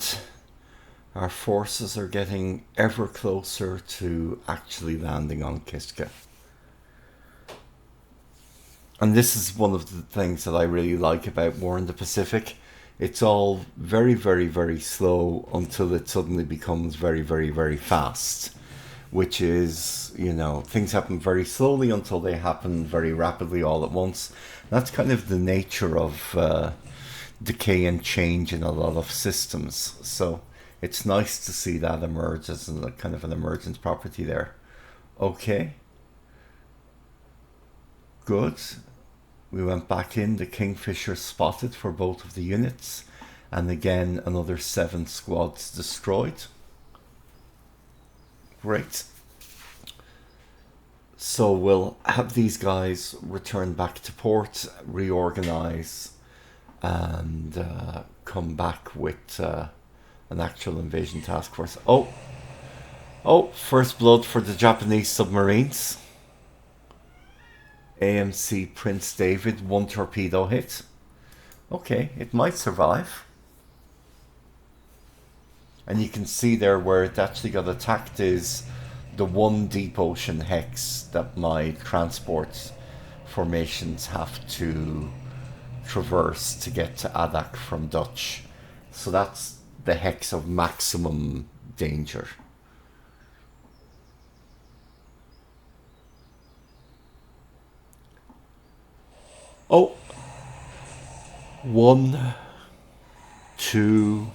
and our forces are getting ever closer to actually landing on Kiska. And this is one of the things that I really like about War in the Pacific. It's all very, very, very slow until it suddenly becomes very, very, very fast. Which is, you know, things happen very slowly until they happen very rapidly all at once. That's kind of the nature of decay and change in a lot of systems. So it's nice to see that emerge as a kind of an emergent property there. Okay. Good. We went back in, the Kingfisher spotted for both of the units, and again another 7 squads destroyed. Great. So we'll have these guys return back to port, reorganize, and come back with an actual invasion task force. Oh, first blood for the Japanese submarines. AMC Prince David, 1 torpedo hit. Okay, it might survive. And you can see there where it actually got attacked is the 1 deep ocean hex that my transport formations have to traverse to get to Adak from Dutch. So that's the hex of maximum danger. Oh, 1, 2,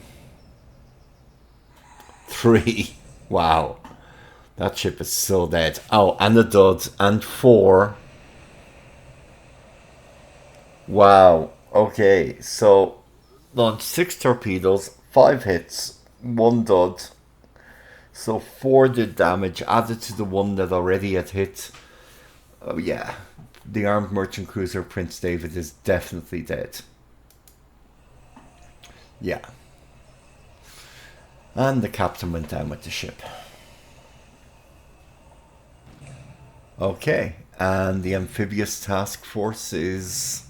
3. Wow. That ship is so dead. Oh, and a dud. And 4. Wow. Okay, so launched 6 torpedoes, 5 hits, 1 dud. So 4 did damage, added to the 1 that already had hit. Oh yeah. The armed merchant cruiser Prince David is definitely dead. Yeah. And the captain went down with the ship. Okay, and the amphibious task force is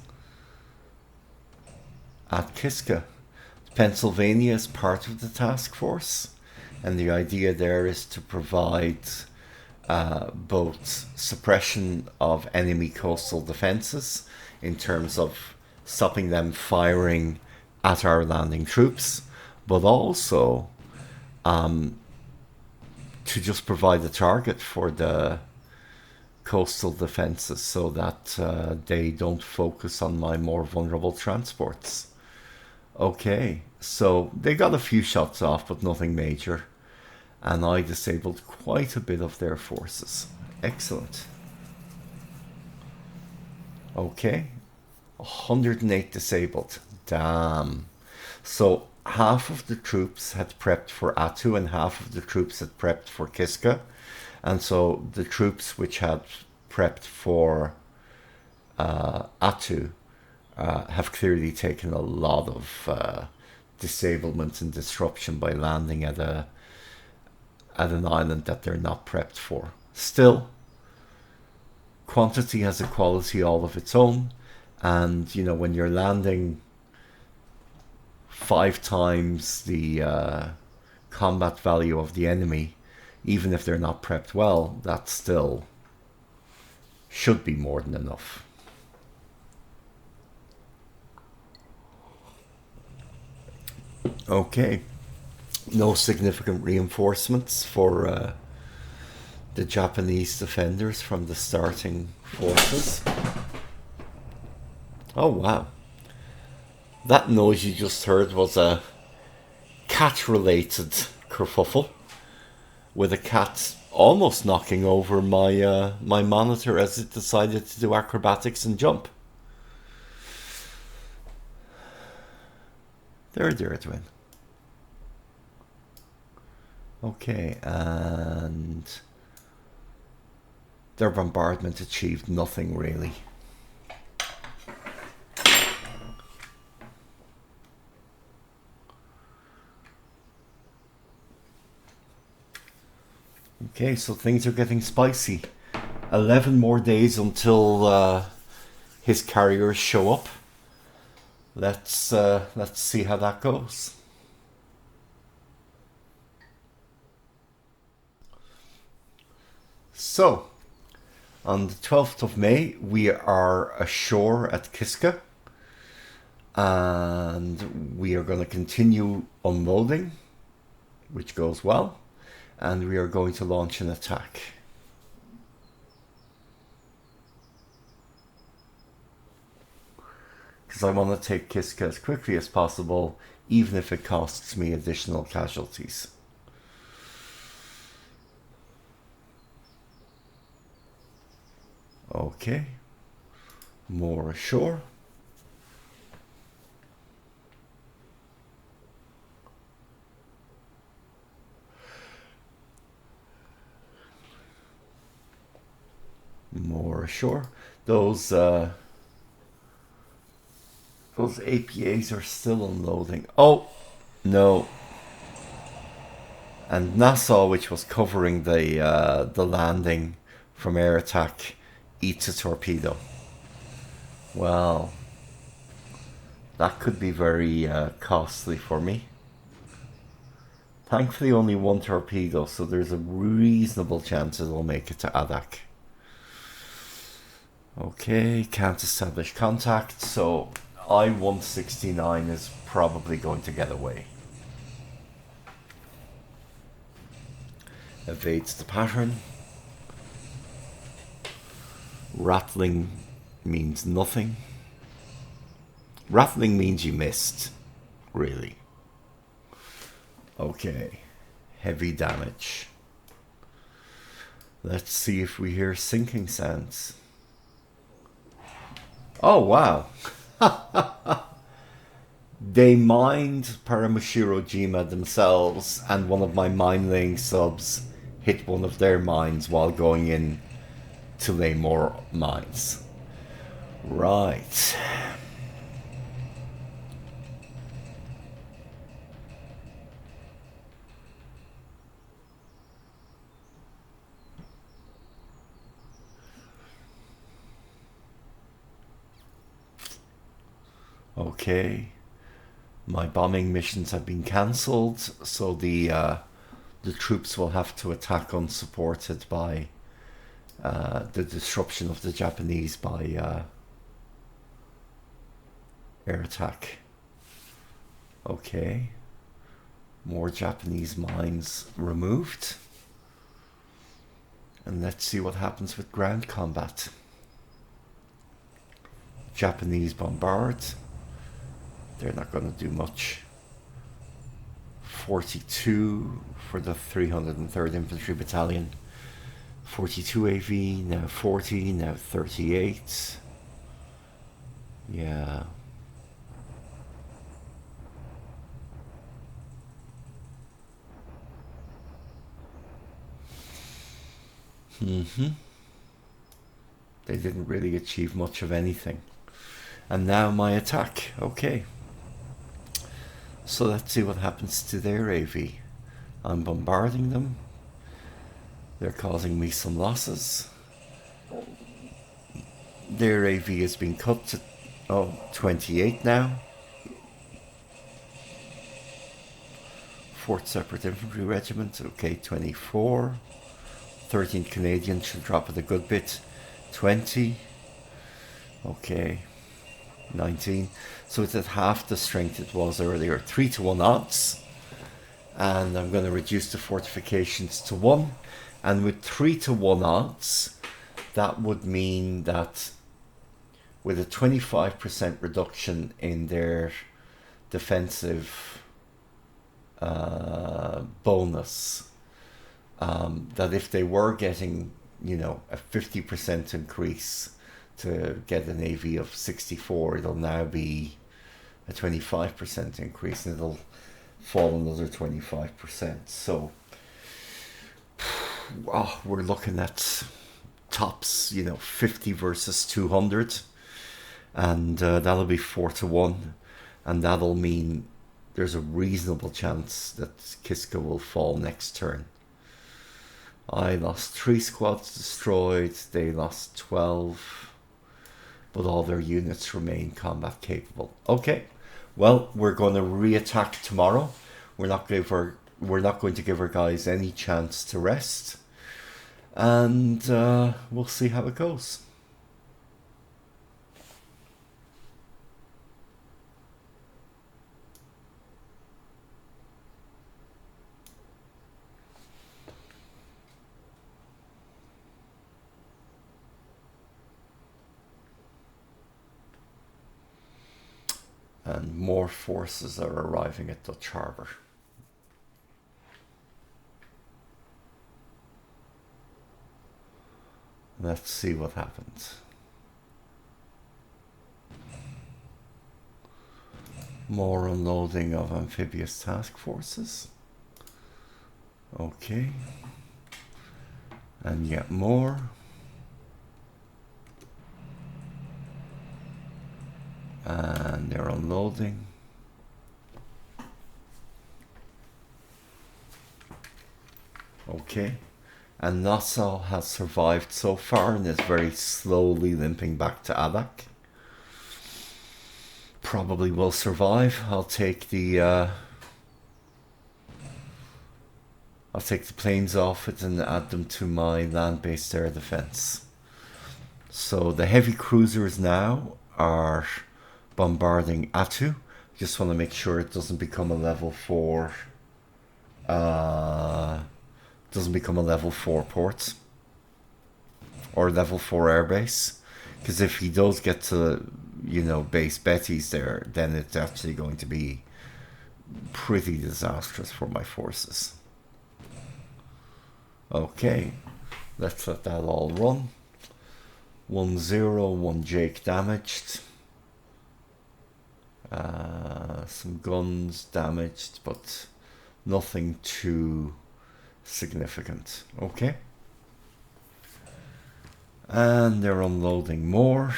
at Kiska. Pennsylvania is part of the task force, and the idea there is to provide both suppression of enemy coastal defenses in terms of stopping them firing at our landing troops, but also to just provide a target for the coastal defenses so that they don't focus on my more vulnerable transports. Okay, so they got a few shots off, but nothing major. And I disabled quite a bit of their forces. Excellent. Okay, 108 disabled. Damn. So half of the troops had prepped for Atu and half of the troops had prepped for Kiska. And so the troops which had prepped for Atu have clearly taken a lot of disablement and disruption by landing at an island that they're not prepped for. Still, quantity has a quality all of its own, and you know, when you're landing 5 times the combat value of the enemy, even if they're not prepped well, that still should be more than enough. Okay, no significant reinforcements for the Japanese defenders from the starting forces. Oh wow, that noise you just heard was a cat-related kerfuffle, with a cat almost knocking over my my monitor as it decided to do acrobatics and jump. There, dear twin. Okay, and their bombardment achieved nothing really. Okay, so things are getting spicy. 11 more days until his carriers show up. Let's see how that goes. So, on the 12th of May, we are ashore at Kiska, and we are going to continue unloading, which goes well, and we are going to launch an attack. Because I want to take Kiska as quickly as possible, even if it costs me additional casualties. Okay, more ashore. More ashore. Those APAs are still unloading. Oh, no. And Nassau, which was covering the landing from air attack, eats a torpedo. Well, that could be very costly for me. Thankfully, only one torpedo, so there's a reasonable chance it'll make it to Adak. Okay, can't establish contact, so I-169 is probably going to get away. Evades the pattern. Rattling means nothing. Rattling means you missed, really. Okay, heavy damage. Let's see if we hear sinking sounds. Oh, wow. They mined Paramushiro Jima themselves, and one of my mine-laying subs hit one of their mines while going in to lay more mines. Right. Okay. My bombing missions have been cancelled, so the troops will have to attack unsupported by the disruption of the Japanese by air attack. Okay. More Japanese mines removed. And let's see what happens with ground combat. Japanese bombard. They're not going to do much. 42 for the 303rd Infantry Battalion. 42 AV, now 40, now 38. Yeah. They didn't really achieve much of anything. And now my attack. Okay. So let's see what happens to their AV. I'm bombarding them. They're causing me some losses. Their AV has been cut to 28 now. 4th Separate Infantry Regiment, okay, 24. 13th Canadian should drop it a good bit. 20. Okay. 19. So it's at half the strength it was earlier. 3-1 odds. And I'm going to reduce the fortifications to 1. And with 3-1 odds, that would mean that with a 25% reduction in their defensive bonus, that if they were getting, a 50% increase to get an AV of 64, it'll now be a 25% increase, and it'll fall another 25%. So we're looking at tops, 50 versus 200, and that'll be 4-1, and that'll mean there's a reasonable chance that Kiska will fall next turn. I lost 3 squads destroyed, they lost 12, but all their units remain combat capable. Okay, well, we're going to re-attack tomorrow. We're not going to give our guys any chance to rest. and we'll see how it goes. And more forces are arriving at Dutch Harbour. Let's see what happens. More unloading of amphibious task forces. Okay. And yet more. And they're unloading. Okay. And Nassau has survived so far and is very slowly limping back to Adak. Probably will survive. I'll take the planes off it and add them to my land-based air defense. So the heavy cruisers now are bombarding Atu. Just want to make sure it doesn't become a level 4 port or level 4 airbase, because if he does get to, you know, base Betty's there, then it's actually going to be pretty disastrous for my forces. Okay, let's let that all run. 1-0, 1 Jake damaged. Some guns damaged, but nothing too significant. Okay. And they're unloading more.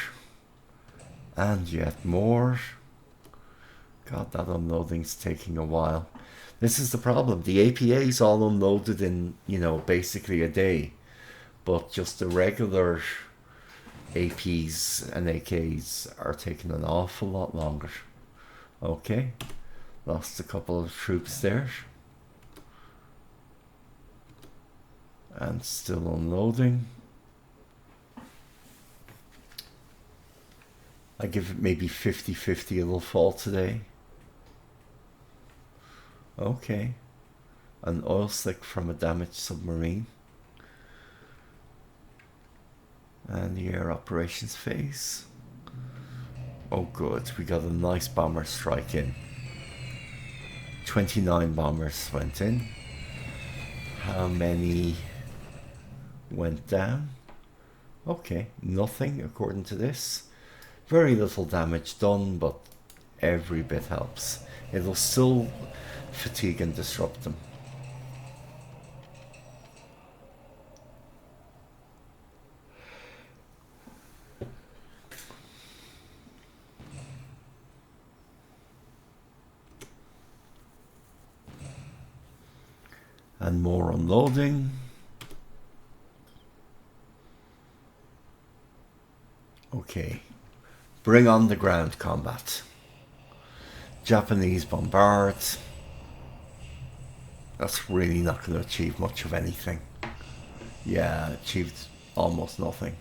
And yet more. God, that unloading's taking a while. This is the problem. The APA's all unloaded in, you know, basically a day. But just the regular APs and AKs are taking an awful lot longer. Okay. Lost a couple of troops there. And still unloading. I give it maybe 50-50 it'll fall today. Okay. An oil slick from a damaged submarine. And the air operations phase. Oh good, we got a nice bomber strike in. 29 bombers went in. How many went down? Okay, nothing according to this. Very little damage done, but every bit helps. It'll still fatigue and disrupt them. And more unloading. Okay. Bring on the ground combat. Japanese bombard. That's really not going to achieve much of anything. Yeah, achieved almost nothing.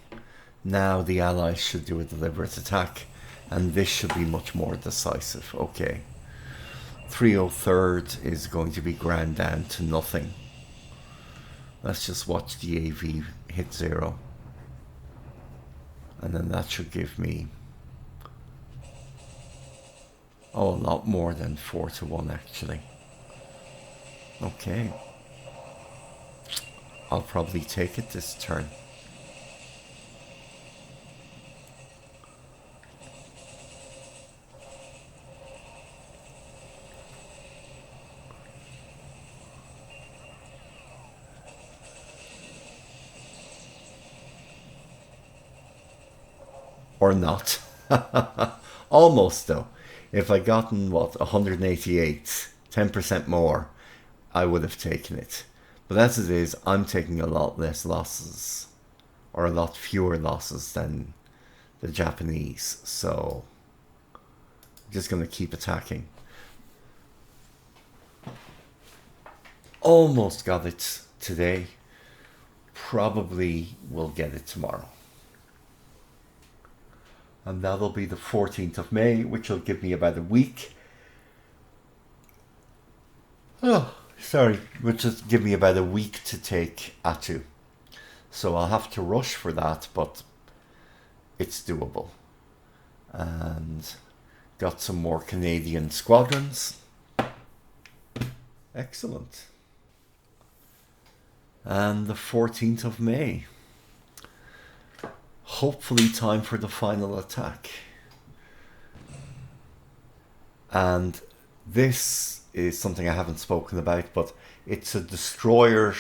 Now the Allies should do a deliberate attack, and this should be much more decisive. Okay. 303rd is going to be ground down to nothing. Let's just watch the AV hit 0. And then that should give me, oh, a lot more than 4-1 actually. Okay. I'll probably take it this turn. Or not. Almost though. If I gotten, what, 188, 10% more, I would have taken it. But as it is, I'm taking a lot less losses, or a lot fewer losses than the Japanese. So I'm just going to keep attacking. Almost got it today. probably will get it tomorrow. And that'll be the 14th of May, which will give me about a week. Oh, sorry, which will give me about a week to take Atu. So I'll have to rush for that, but it's doable. And got some more Canadian squadrons. Excellent. And the 14th of May. Hopefully time for the final attack. And this is something I haven't spoken about, but it's a destroyer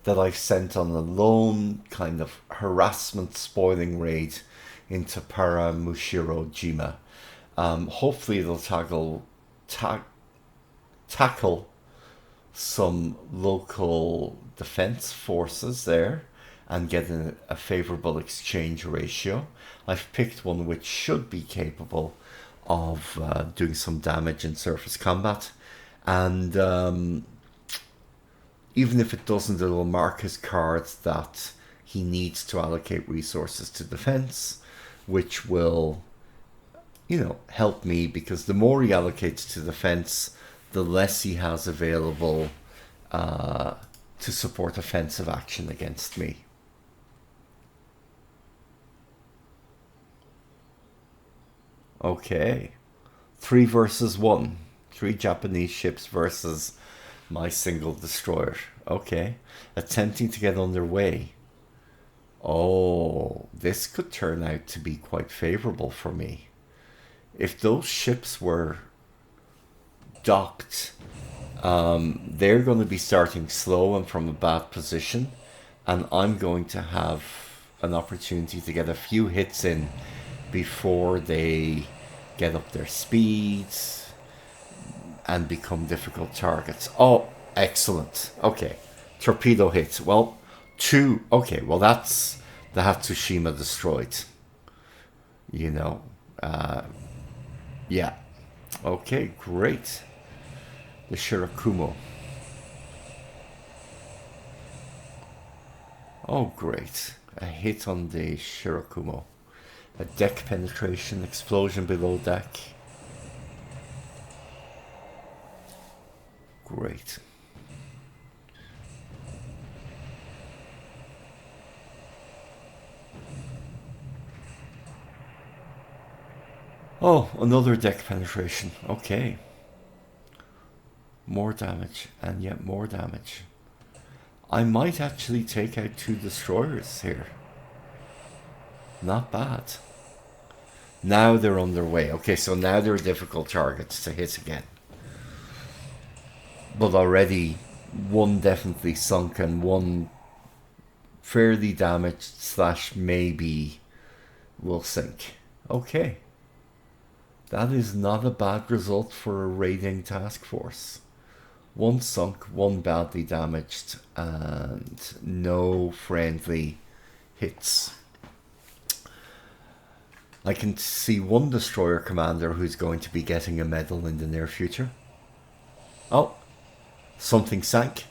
that I've sent on a lone kind of harassment spoiling raid into Paramushiro-jima. Hopefully it'll tackle some local defense forces there and get a favorable exchange ratio. I've picked one which should be capable of doing some damage in surface combat, and even if it doesn't, it'll mark his cards that he needs to allocate resources to defense, which will, you know, help me, because the more he allocates to defense, the less he has available to support offensive action against me. Okay, 3 versus 1. 3 Japanese ships versus my single destroyer. Okay, attempting to get underway. Oh, this could turn out to be quite favorable for me. If those ships were docked, they're going to be starting slow and from a bad position, and I'm going to have an opportunity to get a few hits in before they get up their speeds and become difficult targets. Oh, excellent. Okay, torpedo hit. Well, 2. Okay, well, that's the Hatsushima destroyed. You know, yeah. Okay, great. The Shirakumo. Oh, great. A hit on the Shirakumo. A deck penetration, explosion below deck. Great. Oh, another deck penetration. Okay. More damage, and yet more damage. I might actually take out 2 destroyers here. Not bad. Now they're underway. Okay, so now they're difficult targets to hit again. But already 1 definitely sunk and 1 fairly damaged / maybe will sink. Okay. That is not a bad result for a raiding task force. 1 sunk, 1 badly damaged, and no friendly hits. I can see 1 destroyer commander who's going to be getting a medal in the near future. Oh, something sank.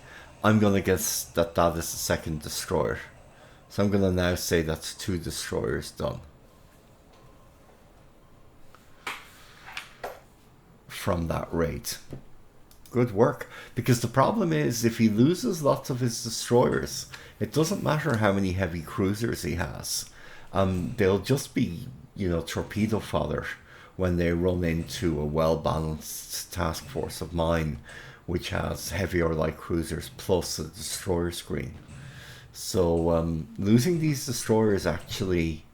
I'm going to guess that that is the 2nd destroyer. So I'm going to now say that's 2 destroyers done. From that raid. Good work. Because the problem is, if he loses lots of his destroyers, it doesn't matter how many heavy cruisers he has. They'll just be, you know, torpedo fodder when they run into a well-balanced task force of mine, which has heavy or light cruisers plus a destroyer screen. So losing these destroyers actually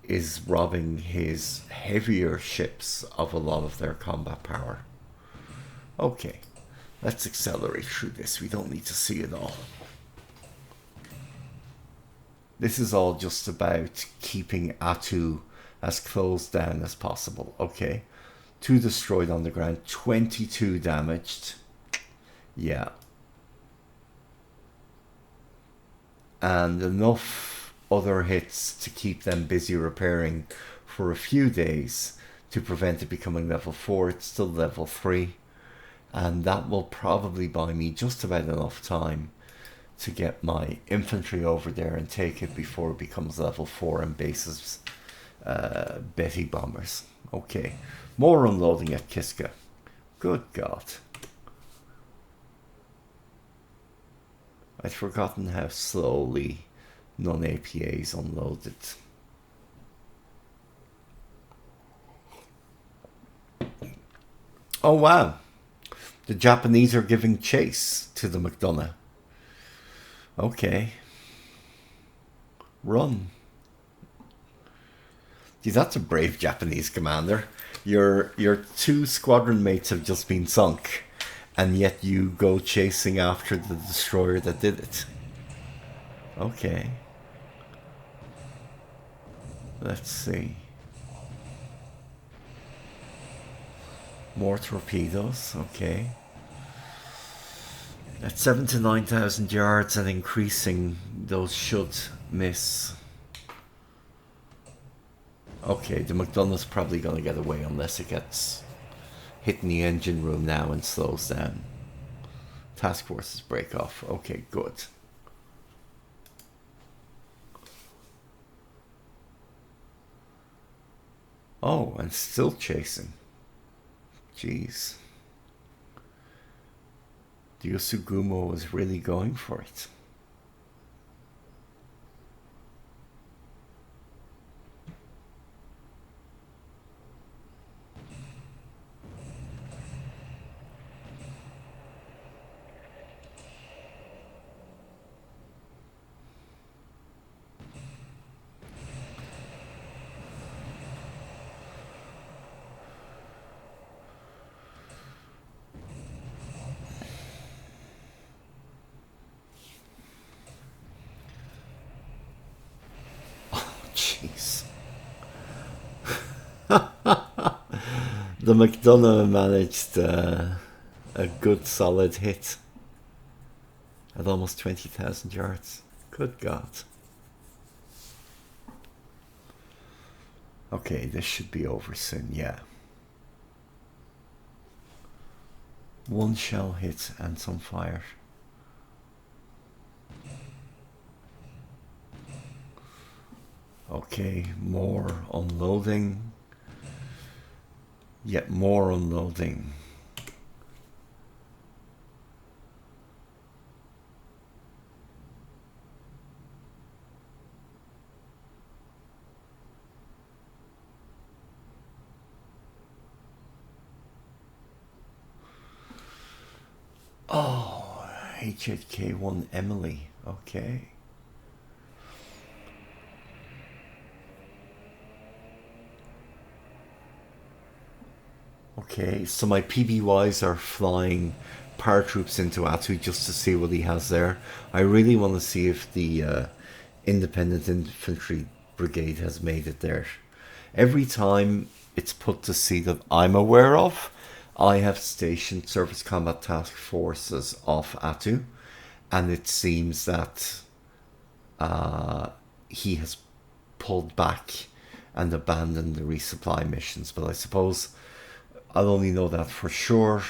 is robbing his heavier ships of a lot of their combat power. Okay, let's accelerate through this. We don't need to see it all. This is all just about keeping Atu as closed down as possible. Okay, 2 destroyed on the ground, 22 damaged. Yeah. And enough other hits to keep them busy repairing for a few days to prevent it becoming level 4. It's still level 3. And that will probably buy me just about enough time to get my infantry over there and take it before it becomes level 4 and bases Betty bombers. Okay, more unloading at Kiska. Good God. I'd forgotten how slowly non-APAs unloaded. Oh wow, the Japanese are giving chase to the McDonough. Okay. Run. Gee, that's a brave Japanese commander. Your 2 squadron mates have just been sunk, and yet you go chasing after the destroyer that did it. Okay. Let's see. More torpedoes. Okay. At 7,000 to 9,000 yards and increasing, those should miss. Okay, the McDonough's probably going to get away unless it gets hit in the engine room now and slows down. Task forces break off. Okay, good. Oh, and still chasing. Jeez. The Usugumo was really going for it. Jeez. The McDonough managed a good solid hit at almost 20,000 yards. Good God. Okay, this should be over soon, yeah. 1 shell hit and some fire. Okay, more unloading. Yet more unloading. Oh, HHK1 Emily. Okay. Okay, so my PBYs are flying paratroops into Atu just to see what he has there. I really want to see if the Independent Infantry Brigade has made it there. Every time it's put to sea that I'm aware of, I have stationed Surface Combat Task Forces off Atu, and it seems that he has pulled back and abandoned the resupply missions. But I suppose I'll only know that for sure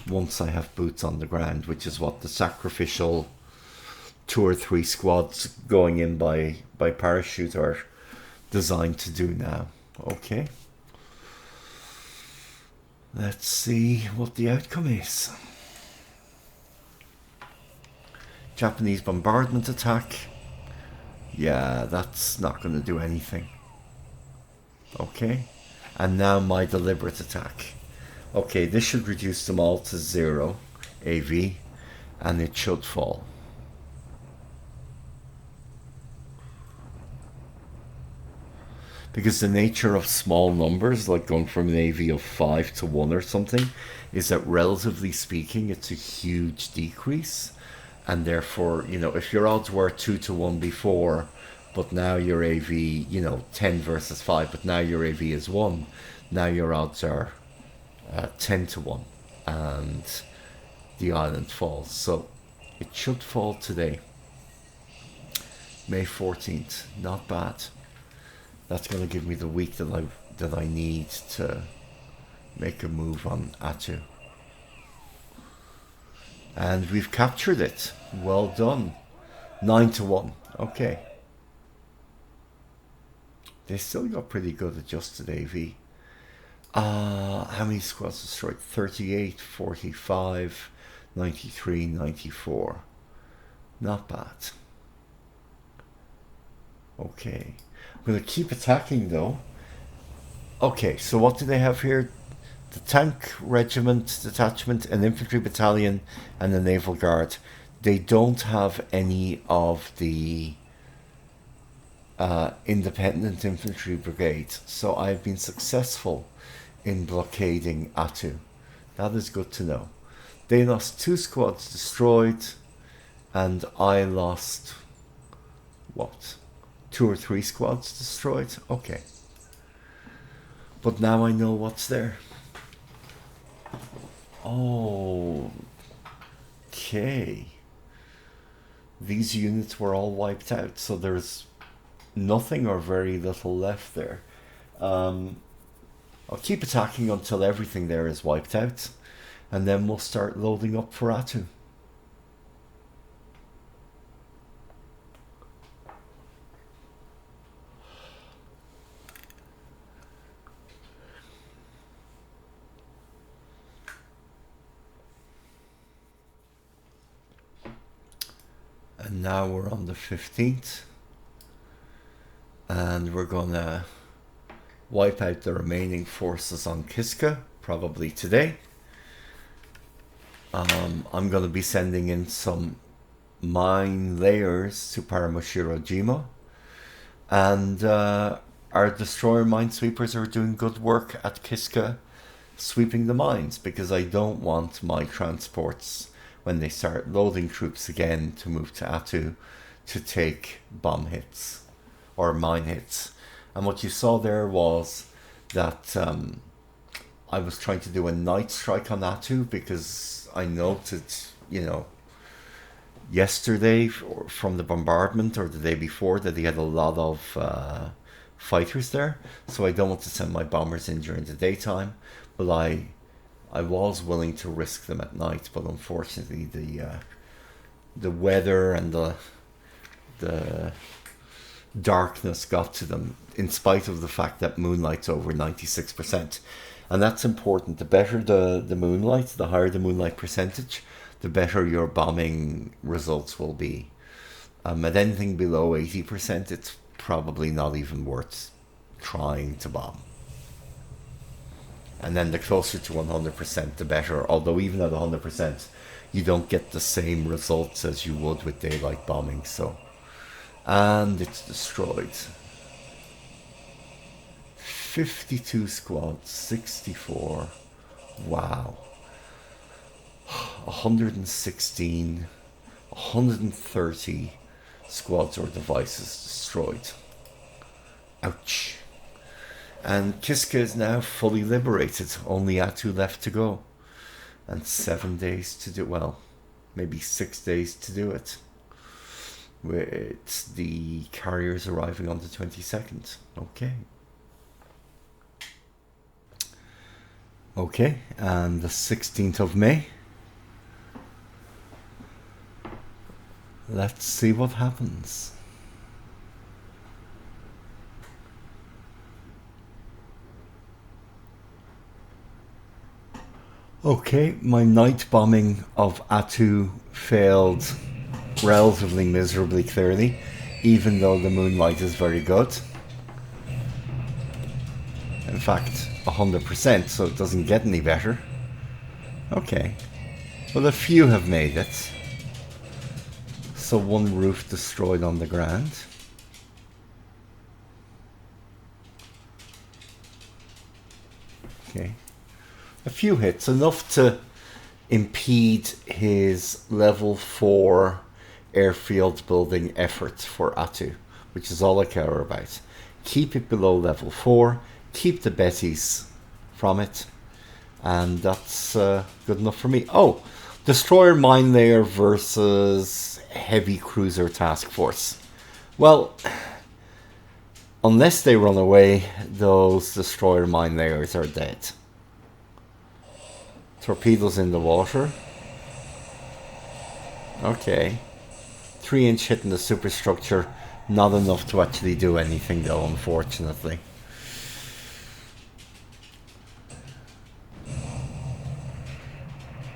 once I have boots on the ground, which is what the sacrificial 2 or 3 squads going in by parachute are designed to do now. Okay. Let's see what the outcome is. Japanese bombardment attack. Yeah, that's not going to do anything. Okay. And now my deliberate attack. Okay, this should reduce them all to 0 AV, and it should fall. Because the nature of small numbers, like going from an AV of 5 to 1 or something, is that relatively speaking, it's a huge decrease. And therefore, you know, if your odds were 2 to 1 before, but now your AV, you know, 10 versus 5, but now your AV is 1, now your odds are 10 to 1, and the island falls. So it should fall today, May 14th. Not bad. That's going to give me the week that I need to make a move on Atu. And we've captured it. Well done. 9-1. Okay. They still got pretty good adjusted AV. How many squads destroyed? 38, 45, 93, 94. Not bad. Okay. I'm going to keep attacking though. Okay, so what do they have here? The tank regiment, detachment, an infantry battalion, and a naval guard. They don't have any of the independent infantry brigade. So I've been successful in blockading Atu. That is good to know. They lost 2 squads destroyed, and I lost, what, 2 or 3 squads destroyed? Okay. But now I know what's there. Oh, okay. These units were all wiped out, so there's nothing or very little left there. I'll keep attacking until everything there is wiped out, and then we'll start loading up for Atu. And now we're on the 15th, and we're gonna wipe out the remaining forces on Kiska, probably today. I'm gonna be sending in some mine layers to Paramushirojima, and our destroyer minesweepers are doing good work at Kiska, sweeping the mines, because I don't want my transports, when they start loading troops again to move to Atu, to take bomb hits or mine hits. And what you saw there was that I was trying to do a night strike on Atu, because I noted, you know, yesterday from the bombardment, or the day before, that he had a lot of fighters there. So I don't want to send my bombers in during the daytime, but I was willing to risk them at night. But unfortunately, the weather and the darkness got to them, in spite of the fact that moonlight's over 96%. And that's important. The better the moonlight, the higher the moonlight percentage, the better your bombing results will be. At anything below 80%, it's probably not even worth trying to bomb. And then the closer to 100%, the better. Although even at 100%, you don't get the same results as you would with daylight bombing. So, and it's destroyed. 52 squads, 64. Wow. 116, 130 squads or devices destroyed. Ouch. And Kiska is now fully liberated. Only Atu left to go. And 7 days to do, well, maybe 6 days to do it. With the carriers arriving on the 22nd. Okay. Okay, and the 16th of May. Let's see what happens. Okay, my night bombing of Atu failed relatively miserably clearly, even though the moonlight is very good. In fact, 100%, so it doesn't get any better. Okay, well, a few have made it. So one roof destroyed on the ground. Okay, a few hits, enough to impede his level 4 airfield building effort for Atu, which is all I care about. Keep it below level 4, keep the Bettys from it, and that's good enough for me. Oh, destroyer mine layer versus heavy cruiser task force. Well, unless they run away, those destroyer mine layers are dead. Torpedoes in the water. Okay. 3-inch hit in the superstructure. Not enough to actually do anything though, unfortunately.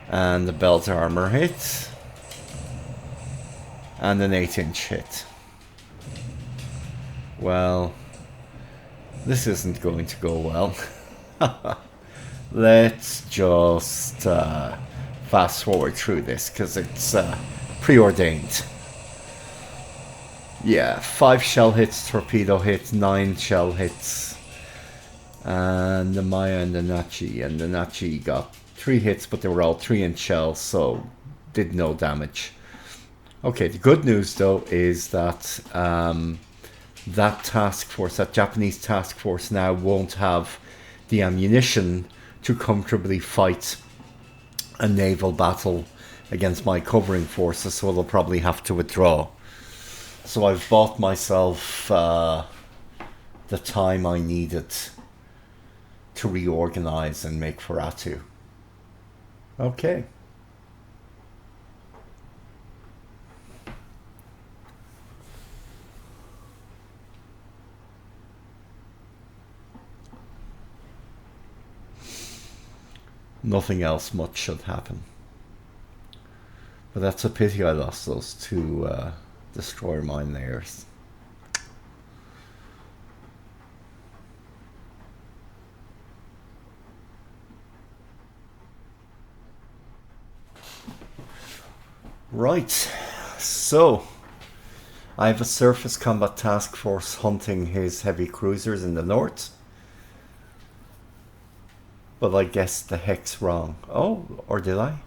And the belt armor hit. And an 8-inch hit. Well, this isn't going to go well. Let's just fast forward through this because it's preordained. Yeah, 5 shell hits, torpedo hits, 9 shell hits. And the Maya and the Nachi got 3 hits, but they were all 3-inch shells, so did no damage. Okay, the good news though is that that task force, that Japanese task force now won't have the ammunition to comfortably fight a naval battle against my covering forces, so they'll probably have to withdraw. So I've bought myself the time I needed to reorganize and make for Attu. Okay. Nothing else much should happen. But that's a pity I lost those 2 destroyer mine layers. Right, so I have a surface combat task force hunting his heavy cruisers in the north. But I guessed the hex wrong. Oh, or did I?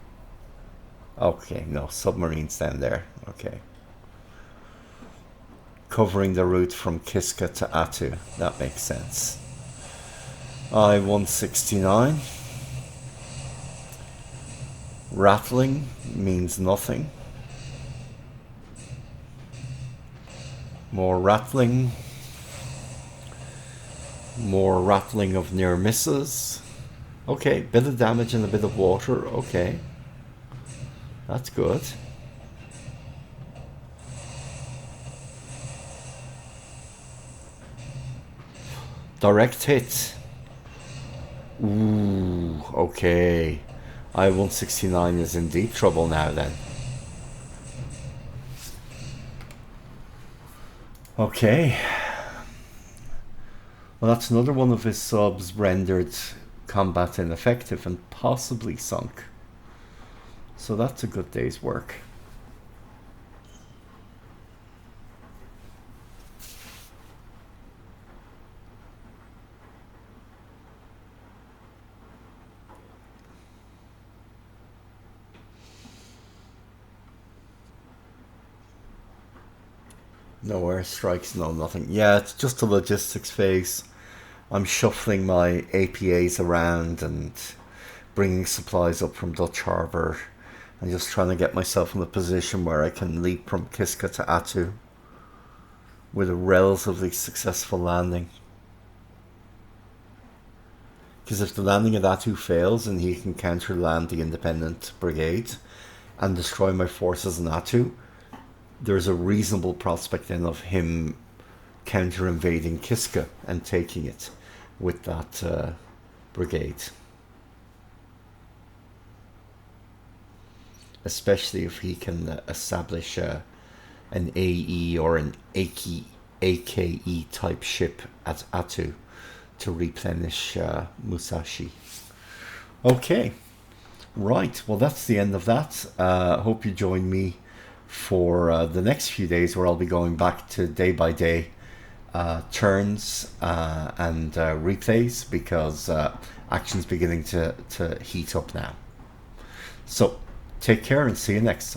Okay, no, submarines down there. Okay. Covering the route from Kiska to Attu. That makes sense. I-169. Rattling means nothing. More rattling. More rattling of near misses. Okay, bit of damage and a bit of water. Okay. That's good. Direct hit. Ooh, okay. I-169 is in deep trouble now then. Okay. Well, that's another one of his subs rendered combat ineffective and possibly sunk. So that's a good day's work. No airstrikes, no nothing. Yeah, it's just a logistics phase. I'm shuffling my APAs around and bringing supplies up from Dutch Harbour and just trying to get myself in a position where I can leap from Kiska to Attu with a relatively successful landing. Because if the landing at Attu fails and he can counter-land the independent brigade and destroy my forces in Attu, there's a reasonable prospect then of him counter-invading Kiska and taking it with that brigade. Especially if he can establish an AE or an AKE type ship at Attu to replenish Musashi. Okay, right, well that's the end of that. Hope you join me for the next few days where I'll be going back to day by day turns and replays because action's beginning to heat up now. So take care and see you next time.